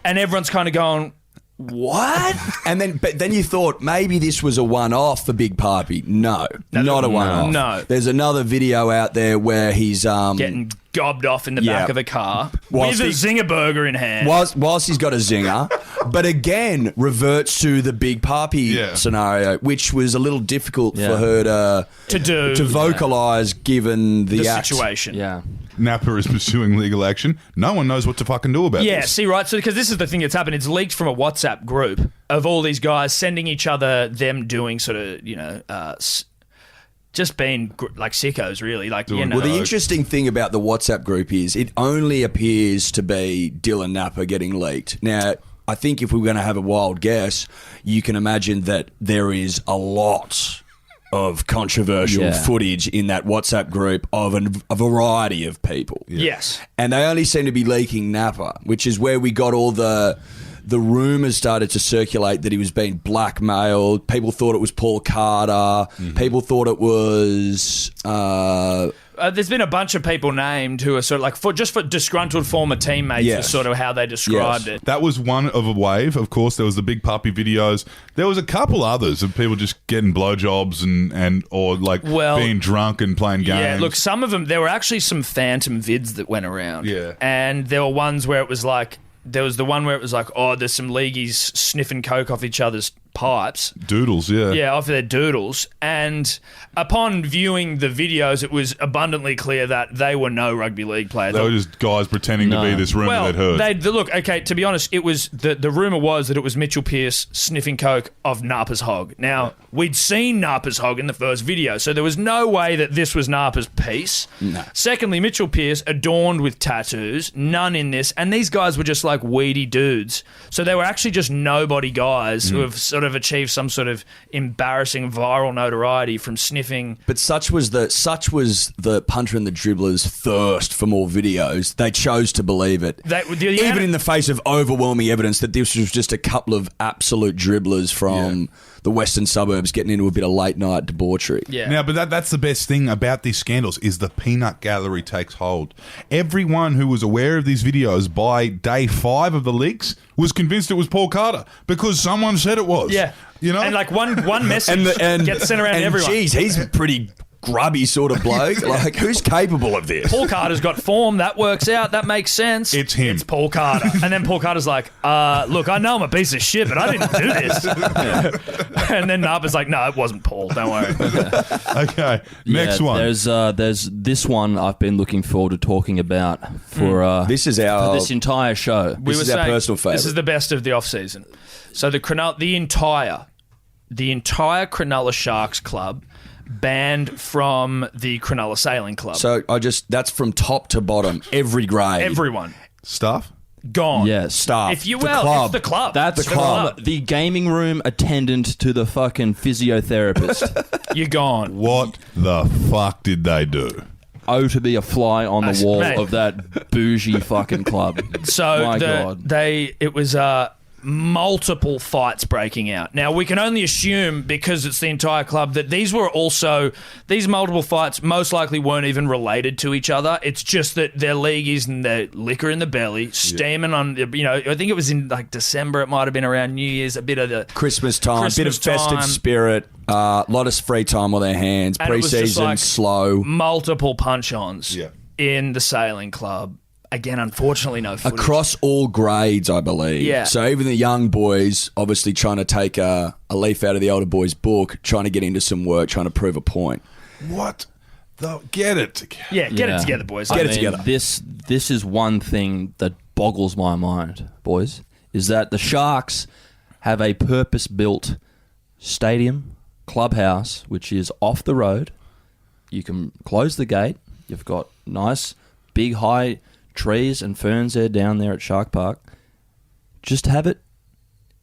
and everyone's kind of going... What? But then you thought maybe this was a one-off for Big Papi. No, not a one-off. No. There's another video out there where he's getting gobbed off in the back of a car with a zinger burger in hand. Whilst he's got a zinger, but again reverts to the Big Papi scenario, which was a little difficult for her to vocalise given the situation. Yeah. Napa is pursuing legal action. No one knows what to fucking do about this. Yeah, see, right? So, because this is the thing that's happened. It's leaked from a WhatsApp group of all these guys sending each other them doing sort of, just being like sickos, really. Like, Well, the interesting thing about the WhatsApp group is it only appears to be Dylan Napa getting leaked. Now, I think if we were going to have a wild guess, you can imagine that there is a lot of controversial footage in that WhatsApp group of a variety of people. Yes. And they only seem to be leaking Napa, which is where we got all the rumours started to circulate that he was being blackmailed. People thought it was Paul Carter. People thought it was... there's been a bunch of people named who are sort of like for disgruntled former teammates. Yes. Is sort of how they described it. That was one of a wave. Of course, there was the big puppy videos. There was a couple others of people just getting blowjobs or being drunk and playing games. Yeah, look, some of them, there were actually some phantom vids that went around. Yeah. And there were ones where it was like, there was the one where it was like, oh, there's some leagueies sniffing coke off each other's pipes. Doodles, yeah. Yeah, off their doodles. And upon viewing the videos, it was abundantly clear that they were no rugby league players. They were just guys pretending to be this rumour they'd heard. Look, okay, to be honest, it was the rumour was that it was Mitchell Pearce sniffing coke of Napa's hog. Now, we'd seen Napa's hog in the first video, so there was no way that this was Napa's piece. No. Secondly, Mitchell Pearce adorned with tattoos, none in this, and these guys were just like weedy dudes. So they were actually just nobody guys who have sort of achieved some sort of embarrassing viral notoriety from sniffing. But such was the punter and the dribbler's thirst for more videos. They chose to believe it, even in the face of overwhelming evidence that this was just a couple of absolute dribblers from the western suburbs getting into a bit of late night debauchery. Yeah. Now, but that's the best thing about these scandals is the peanut gallery takes hold. Everyone who was aware of these videos by day 5 of the leaks was convinced it was Paul Carter because someone said it was. Yeah. You know? And like one message gets sent around to everyone. Geez, he's a pretty grubby sort of bloke. Like, who's capable of this? Paul Carter's got form. That works out. That makes sense. It's him. It's Paul Carter. And then Paul Carter's like, look, I know I'm a piece of shit, but I didn't do this. And then Napa's like, no, it wasn't Paul. Don't worry. Okay, next one. There's this one I've been looking forward to talking about for this entire show. This is our personal favourite. This is the best of the off season. So the entire Cronulla Sharks club banned from the Cronulla Sailing Club. So that's from top to bottom, every grade. Everyone Stuff? gone. Yes. Staff. If you the will, club. it's the club. That's the club. the gaming room attendant to the fucking physiotherapist. You're gone. What the fuck did they do? Oh, to be a fly on the wall Mate. of that bougie fucking club. So My God. it was multiple fights breaking out. Now, we can only assume, because it's the entire club, that these multiple fights most likely weren't even related to each other. It's just that their leagueies and their liquor in the belly, steaming on, I think it was in like December, it might have been around New Year's, a bit of the Christmas time, bit of festive spirit, a lot of free time on their hands, And it was just pre-season, like slow. multiple punch-ons Yeah. in the sailing club. Again, unfortunately, no footage. Across all grades, I believe. Yeah. So even the young boys, obviously trying to take a leaf out of the older boys' book, trying to get into some work, trying to prove a point. What the? Get it together. Yeah, get it together, boys. Get it together. This is one thing that boggles my mind, boys, is that the Sharks have a purpose-built stadium, clubhouse, which is off the road. You can close the gate. You've got nice, big, high trees and ferns there down there at Shark Park. Just have it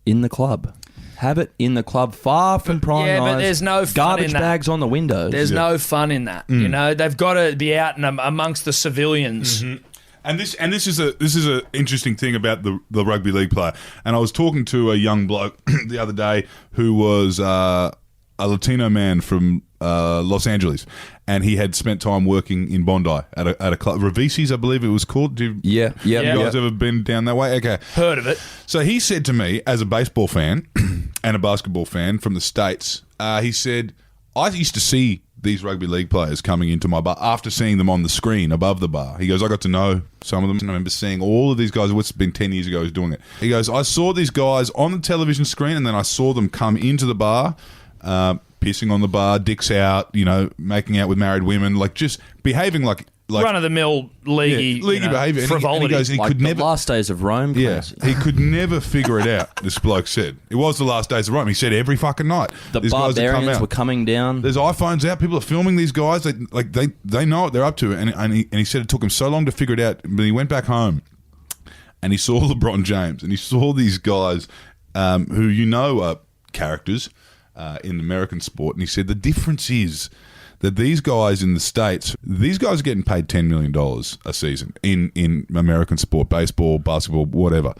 in the club. Have it in the club, far from prying eyes. Yeah, but there's no fun garbage in that. bags on the windows. There's no fun in that. You know, they've got to be out and amongst the civilians. Mm-hmm. And this is a interesting thing about the rugby league player. And I was talking to a young bloke the other day who was a Latino man from Los Angeles, and he had spent time working in Bondi at a club, Ravisi's, I believe it was called. Yeah. You guys ever been down that way? Okay, Heard of it. So he said to me, as a baseball fan and a basketball fan from the States, he said, I used to see these rugby league players coming into my bar after seeing them on the screen above the bar. He goes, I got to know some of them. And I remember seeing all of these guys. What's been 10 years ago, he was doing it. He goes, I saw these guys on the television screen, and then I saw them come into the bar, pissing on the bar, dicks out, making out with married women, like just behaving like Run-of-the-mill leaguey, behaviour. frivolity. And he goes, he like could the never. last days of Rome. Yeah, Clancy. he could never figure it out. This bloke said it was the last days of Rome. He said every fucking night The these guys have come barbarians out. were coming down. There's iPhones out. People are filming these guys. They know what they're up to. And he said it took him so long to figure it out. But he went back home and he saw LeBron James and he saw these guys who are characters in American sport. And he said the difference is that these guys in the States, these guys are getting paid $10 million a season in American sport, baseball, basketball, whatever.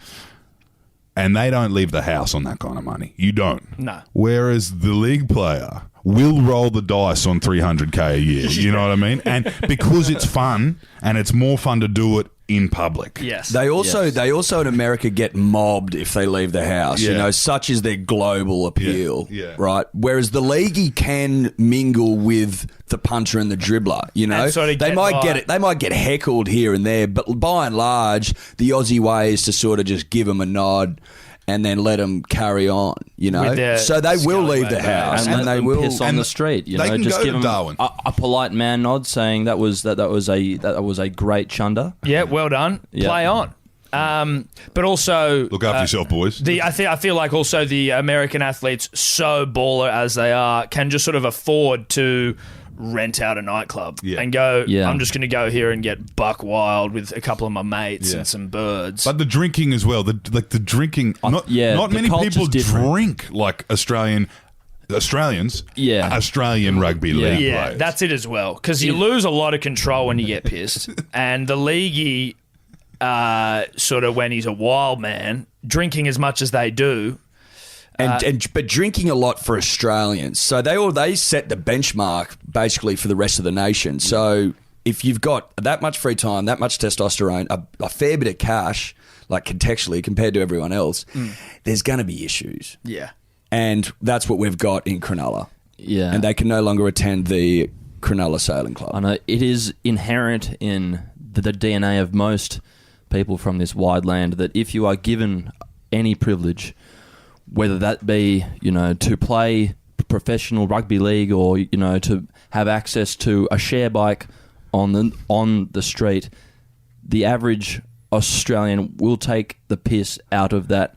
And they don't leave the house on that kind of money. You don't. No. Whereas the league player will roll the dice on 300K a year. You know what I mean? And because it's fun, and it's more fun to do it in public. Yes. They also in America get mobbed if they leave the house. Yeah. You know, such is their global appeal. Yeah. Right. Whereas the leaguey can mingle with the punter and the dribbler. You know, And sort of they get might by. get it. They might get heckled here and there, but by and large, the Aussie way is to sort of just give them a nod and then let them carry on. You know, With their so they will leave the scallywag house and and let they them will piss on and the street. You they know, can just go give to them Darwin. a polite man nod, saying that was a great chunder. Yeah, well done. Yeah. Play on. But also, Look after yourself, boys. I feel like also the American athletes, so baller as they are, can just sort of afford to rent out a nightclub and go, Yeah. I'm just going to go here and get buck wild with a couple of my mates Yeah. and some birds. But the drinking as well. The drinking. Not the many culture's people different. drink like Australians. Yeah. Australian rugby league yeah, players. that's it as well. Because you lose a lot of control when you get pissed. And the leaguey, sort of when he's a wild man, drinking as much as they do. But drinking a lot for Australians, so they set the benchmark basically for the rest of the nation. So if you've got that much free time, that much testosterone, a fair bit of cash, like contextually compared to everyone else, there's going to be issues. Yeah. And that's what we've got in Cronulla. Yeah, And they can no longer attend the Cronulla Sailing Club. I know it is inherent in the DNA of most people from this wide land that if you are given any privilege, whether that be, you know, to play professional rugby league or, you know, to have access to a share bike on the street, the average Australian will take the piss out of that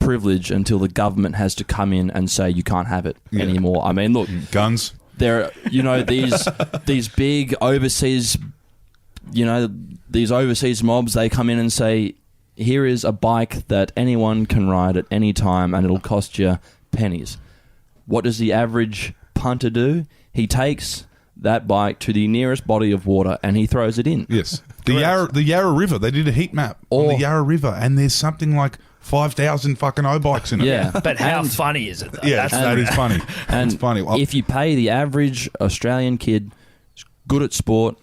privilege until the government has to come in and say you can't have it anymore. I mean, look, guns. there, you know, these big overseas, you know, these overseas mobs, they come in and say, here is a bike that anyone can ride at any time and it'll cost you pennies. What does the average punter do? He takes that bike to the nearest body of water and he throws it in. Yes, the Yarra River. They did a heat map on the Yarra River, and there's something like 5,000 fucking O-bikes in it. Yeah. But how funny is it, though? Yeah, that is funny. And It's funny. if you pay the average Australian kid good at sport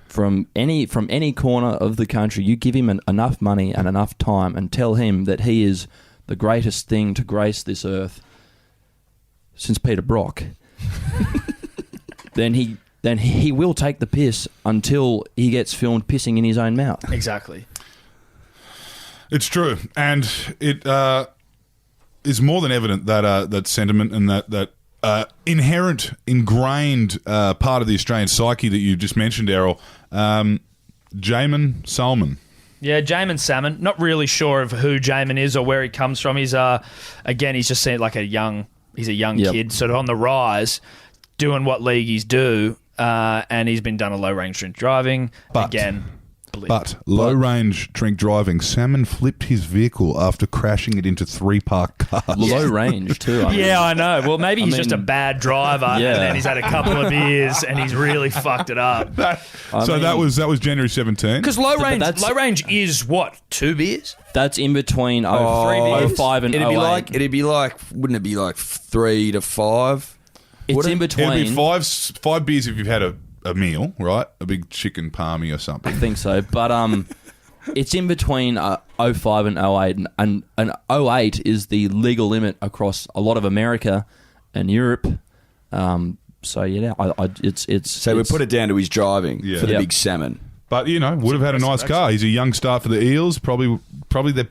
from any corner of the country, you give him enough money and enough time and tell him that he is the greatest thing to grace this earth since Peter Brock, then he will take the piss until he gets filmed pissing in his own mouth. Exactly. It's true, and it is more than evident that that sentiment and that inherent, ingrained part of the Australian psyche that you just mentioned, Errol. Jamin Salmon. Yeah, Jamin Salmon. Not really sure of who Jamin is or where he comes from. He's again, he's just like a young kid, sort of on the rise, doing what leagueies do, and he's been done a low range drink driving. But low-range drink driving, Salmon flipped his vehicle after crashing it into 3 parked cars. Low range too. I mean. yeah, I know. Well, maybe he's just a bad driver, Yeah. and then he's had a couple of beers and he's really fucked it up. That was January 17th. Because low that's- range is what, 2 beers? That's in between 3 05 and 08. It'd be like, wouldn't it be like 3 to 5? It's in between. It'll be five beers if you've had a meal, right? A big chicken palmy or something. I think so, but it's in between 05 and 08, and 08 is the legal limit across a lot of America and Europe. So yeah, it's So we put it down to his driving for the Yep. big salmon. But would have had a nice car. He's a young start for the Eels. Probably they're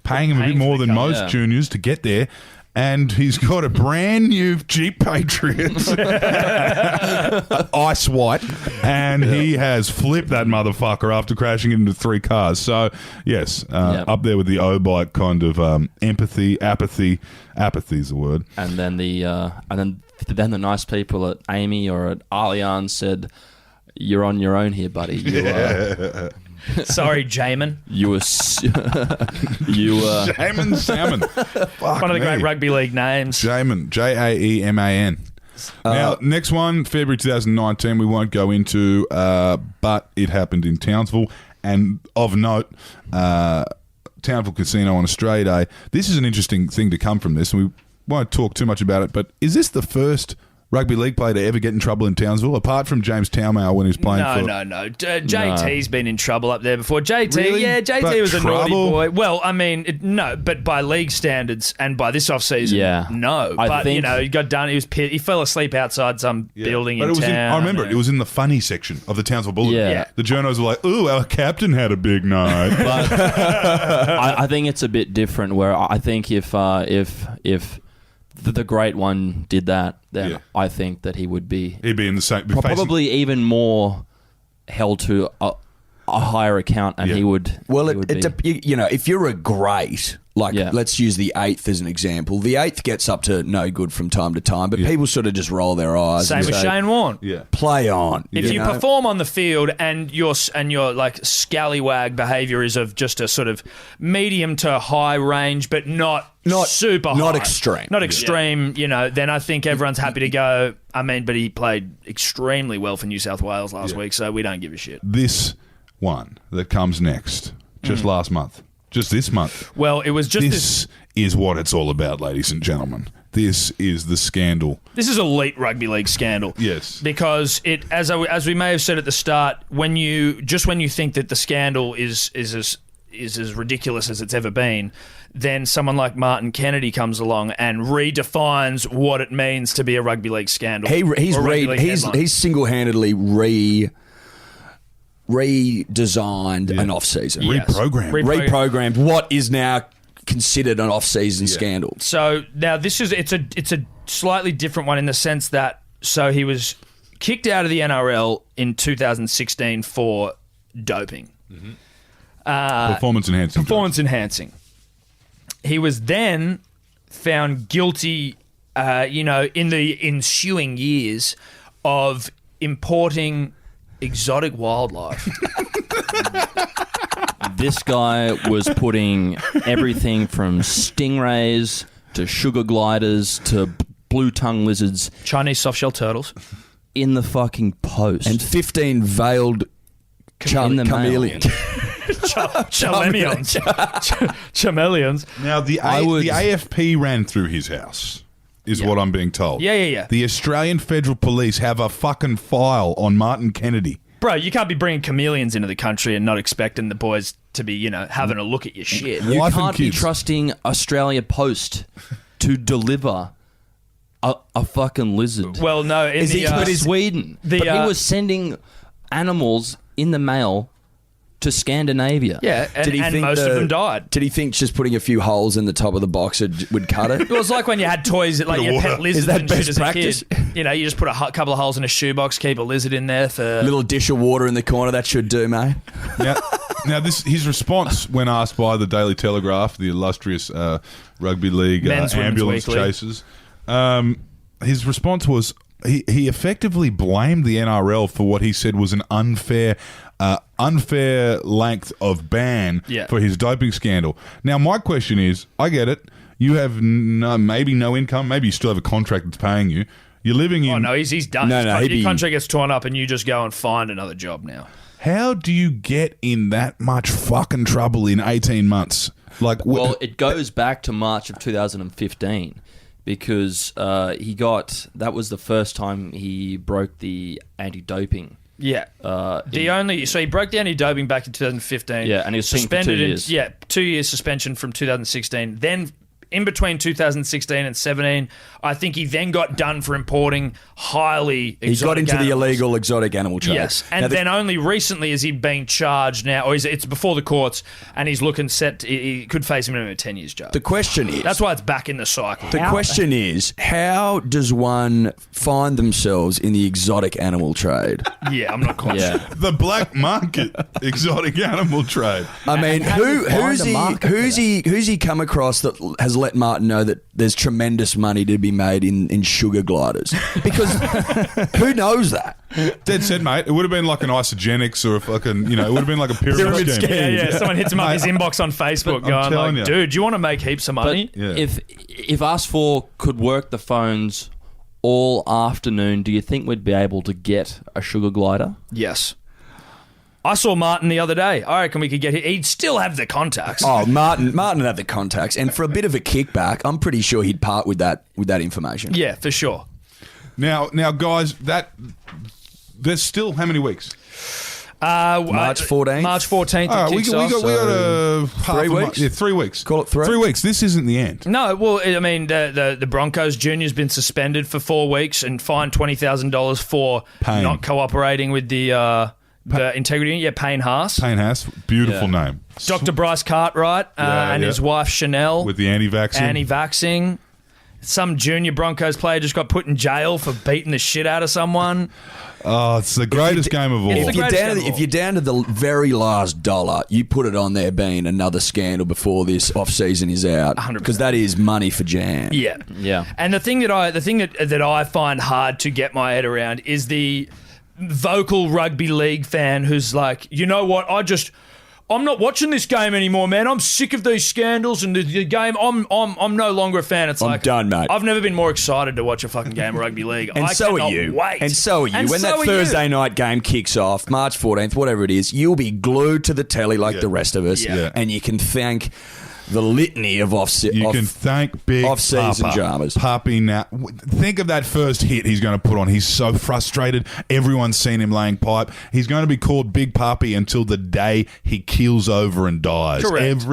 paying him a bit more than most juniors to get there. And he's got a brand new Jeep Patriot, ice white, and he has flipped that motherfucker after crashing into 3 cars. So yes, up there with the O-bike kind of empathy, apathy. Apathy is the word. And then the nice people at Amy or at Allianz said, "You're on your own here, buddy. Sorry, Jamin. You were Jamin Salmon. Fuck One of the me. great rugby league names. Jamin, Jaeman. Now, next one, February 2019, we won't go into, but it happened in Townsville. And of note, Townsville Casino on Australia Day. This is an interesting thing to come from this. And won't talk too much about it, but is this the first rugby league player to ever get in trouble in Townsville, apart from James Taumau when he was playing for... No. JT's been in trouble up there before. JT, Really? yeah, JT But was a naughty trouble? boy. Well, I mean, no, but by league standards and by this off-season, Yeah. no. I But, think- you know, he got done. He fell asleep outside some building But in it was town. I remember it was in the funny section of the Townsville Bulletin. Yeah. The journos were like, ooh, our captain had a big night. But I think it's a bit different. Where I think if the great one did that, then Yeah. I think that he would be He'd be in the same... probably even more held to a higher account, and Yeah. he would. Well, he would be. you know, if you're a great, like, Yeah. let's use the 8th as an example. The 8th gets up to no good from time to time, but people sort of just roll their eyes. Same and with say, Shane Warne. Yeah. Play on. If you know? perform on the field and your like scallywag behaviour is of just a sort of medium to high range, but not super high, not extreme. not extreme, you know, then I think everyone's happy to go. I mean, but he played extremely well for New South Wales last week, so we don't give a shit. This one that comes next, just last month, just this month. Well, it was just This is what it's all about, ladies and gentlemen. This is the scandal. This is elite rugby league scandal. Yes. Because it, as we may have said at the start, when you think that the scandal is as ridiculous as it's ever been, then someone like Martin Kennedy comes along and redefines what it means to be a rugby league scandal. He's single-handedly redesigned an off-season. Yes. Reprogrammed what is now considered an off-season scandal. So now it's a slightly different one in the sense that he was kicked out of the NRL in 2016 for doping. Performance enhancing. Performance enhancing. He was then found guilty, in the ensuing years of importing exotic wildlife. This guy was putting everything from stingrays to sugar gliders to blue tongue lizards Chinese softshell turtles. in the fucking post. And 15 veiled in the mail. chameleons. Chameleons. Now, the AFP ran through his house, is what I'm being told. Yeah. The Australian Federal Police have a fucking file on Martin Kennedy. Bro, you can't be bringing chameleons into the country and not expecting the boys to be, having a look at your shit. You Wife and can't be kids. trusting Australia Post to deliver a fucking lizard. Well, no, in Sweden. the, But he was sending animals in the mail to Scandinavia. yeah, and most of them died. Did he think just putting a few holes in the top of the box would cut it? It was like when you had toys, like you had pet lizards Is that and shit best as a practice? kid. You just put a couple of holes in a shoebox, keep a lizard in there for... Little dish of water in the corner, that should do, mate. Now, his response when asked by the Daily Telegraph, the illustrious rugby league Men's Women's ambulance Weekly. chasers, his response was he effectively blamed the NRL for what he said was an unfair length of ban for his doping scandal. Now, my question is, I get it. You have maybe no income. Maybe you still have a contract that's paying you. You're living in... Oh, no, he's done. No, Your contract gets torn up and you just go and find another job now. How do you get in that much fucking trouble in 18 months? Well, it goes back to March of 2015 because that was the first time he broke the anti-doping. Yeah. So he broke the anti-doping back in 2015. Yeah, and he was suspended for 2 years. 2 years suspension from 2016. Then in between 2016 and 17, I think he then got done for importing highly exotic He got into animals. the illegal exotic animal trade. Yes, and then only recently is he being charged now, or it's before the courts, and he's looking set. He could face him in a 10 years jail. The question is... That's why it's back in the cycle. The question is, how does one find themselves in the exotic animal trade? Yeah, I'm not quite sure. the black market exotic animal trade. I mean, who's he come across that has let Martin know that there's tremendous money to be made in sugar gliders? Because who knows that? Dead said, mate. It would have been like an Isogenics or a fucking, it would have been like a pyramid scheme. Yeah. Someone hits him up his inbox on Facebook going telling like, you. dude, do you want to make heaps of money? But if us four could work the phones all afternoon, do you think we'd be able to get a sugar glider? Yes. I saw Martin the other day. I reckon we could get him. He'd still have the contacts. Oh, Martin had the contacts, and for a bit of a kickback, I'm pretty sure he'd part with that information. Yeah, for sure. Now, guys, there's still how many weeks? March 14th. March 14th. All right, we got a 3 weeks. 3 weeks. Call it 3. 3 weeks. This isn't the end. No, well, I mean, the Broncos junior's been suspended for 4 weeks and fined $20,000 for Payne. not cooperating with the integrity. Yeah, Payne Haas. Payne Haas, beautiful name. Dr. Bryce Cartwright and his wife Chanel. With the anti-vaxxing. Anti-vaxxing. Some junior Broncos player just got put in jail for beating the shit out of someone. Oh, it's the greatest game of all. It's the If you're down to the very last dollar, you put it on there being another scandal before this off-season is out. 100%. Because that is money for Jan. Yeah. And the thing that I find hard to get my head around is the vocal rugby league fan who's like, you know what, I'm not watching this game anymore, man. I'm sick of these scandals and the game. I'm no longer a fan. It's I'm done, mate. I've never been more excited to watch a fucking game of rugby league. And I so cannot are you. Wait. And so are you. When that so are Thursday you. night game kicks off, March 14th, whatever it is, you'll be glued to the telly like the rest of us. Yeah. And you can thank the litany of You can thank Big off-season Papa. dramas. Puppy now. Think of that first hit he's going to put on. He's so frustrated. Everyone's seen him laying pipe. He's going to be called Big Puppy until the day he keels over and dies. Correct.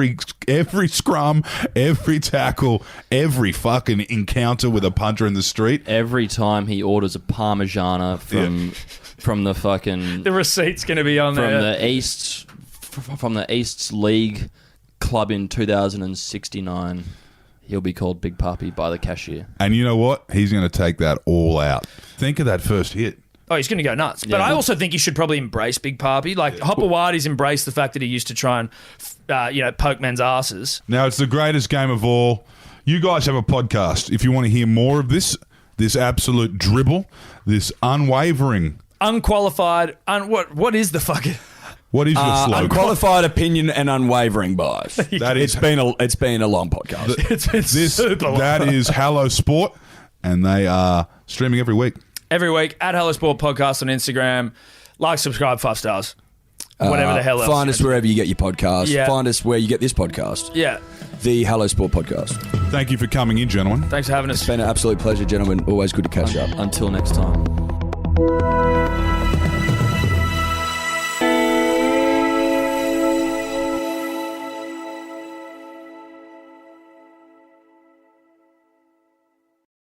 Every scrum, every tackle, every fucking encounter with a punter in the street. Every time he orders a Parmigiana from the fucking The receipt's going to be on there. from the East's League club in 2069, he'll be called Big Puppy by the cashier. And you know what? He's going to take that all out. Think of that first hit. Oh, he's going to go nuts. But Yeah. I also think you should probably embrace Big Papi. Like, Hopewadi's embraced the fact that he used to try and, poke men's asses. Now, it's the greatest game of all. You guys have a podcast. If you want to hear more of this absolute dribble, this unwavering... Unqualified. What is the fucking... What is your slogan? Unqualified opinion and unwavering bias. That is- it's been a long podcast. It's been super long. That is Hello Sport, and they are streaming every week. Every week at Hello Sport Podcast on Instagram. Like, subscribe, 5 stars. Whatever the hell else. Find us wherever you get your podcast. Yeah. Find us where you get this podcast. Yeah. The Hello Sport Podcast. Thank you for coming in, gentlemen. Thanks for having us. It's been an absolute pleasure, gentlemen. Always good to catch up. Until next time.